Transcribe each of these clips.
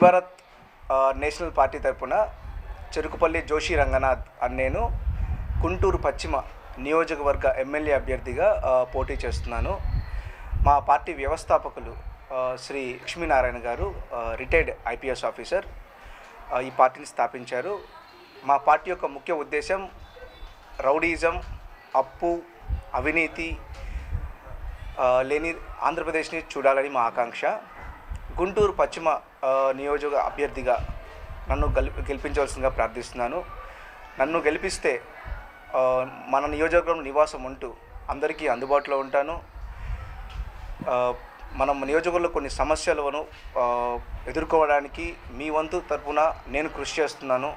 Bharat national party తరపున చెరుకుపల్లి జోషి రంగనాథ్ అని నేను గుంటూరు పశ్చిమ నియోజకవర్గ ఎమ్మెల్యే అభ్యర్థిగా పోటీ చేస్తున్నాను. మా పార్టీ వ్యవస్థాపకులు శ్రీ లక్ష్మీనారాయణ గారు రిటైర్డ్ ఐపీఎస్ ఆఫీసర్ ఈ పార్టీని స్థాపించారు. మా పార్టీ యొక్క ముఖ్య ఉద్దేశం రౌడీజం, అప్పు, అవినీతి లేని ఆంధ్రప్రదేశ్ని చూడాలని మా ఆకాంక్ష. గుంటూరు పశ్చిమ నియోజక అభ్యర్థిగా నన్ను గెలిపించవలసిందిగా ప్రార్థిస్తున్నాను. నన్ను గెలిపిస్తే మన నియోజకవర్గం నివాసం ఉంటూ అందరికీ అందుబాటులో ఉంటాను. మనం నియోజకవర్గంలో కొన్ని సమస్యలను ఎదుర్కోవడానికి మీ వంతు తరపున నేను కృషి చేస్తున్నాను.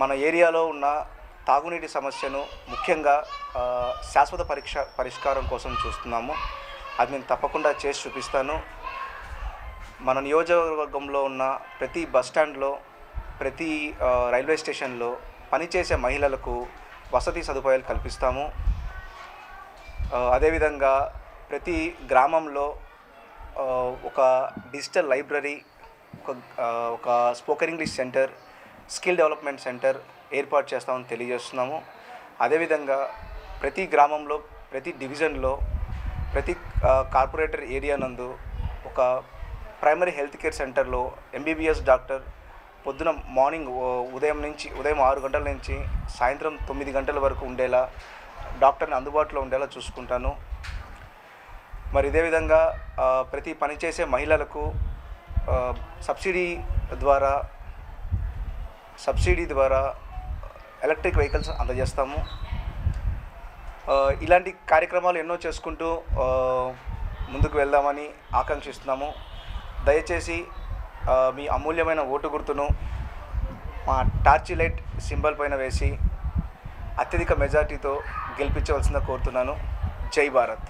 మన ఏరియాలో ఉన్న తాగునీటి సమస్యను ముఖ్యంగా శాశ్వత పరిష్కారం కోసం చూస్తున్నాము. అది నేను తప్పకుండా చేసి చూపిస్తాను. మన నియోజకవర్గంలో ఉన్న ప్రతి బస్టాండ్లో, ప్రతి రైల్వే స్టేషన్లో పనిచేసే మహిళలకు వసతి సదుపాయాలు కల్పిస్తాము. అదేవిధంగా ప్రతి గ్రామంలో ఒక డిజిటల్ లైబ్రరీ, ఒక spoken English centre, skill development centre ఏర్పాటు చేస్తామని తెలియజేస్తున్నాము. అదేవిధంగా ప్రతి గ్రామంలో, ప్రతి డివిజన్లో, ప్రతి కార్పొరేటర్ ఏరియా నందు ఒక ప్రైమరీ హెల్త్ కేర్ సెంటర్లో ఎంబీబీఎస్ డాక్టర్ పొద్దున ఉదయం 6 గంటల నుంచి సాయంత్రం 9 గంటల వరకు ఉండేలా డాక్టర్ని అందుబాటులో ఉండేలా చూసుకుంటాను. మరి ఇదే విధంగా ప్రతి పనిచేసే మహిళలకు సబ్సిడీ ద్వారా ఎలక్ట్రిక్ వెహికల్స్ అందజేస్తాము. ఇలాంటి కార్యక్రమాలు ఎన్నో చేసుకుంటూ ముందుకు వెళ్దామని ఆకాంక్షిస్తున్నాము. దయచేసి మీ అమూల్యమైన ఓటు గుర్తును మా టార్చ్ లైట్ సింబల్ పైన వేసి అత్యధిక మెజార్టీతో గెలిపించవలసిందిగా కోరుతున్నాను. జై భారత్.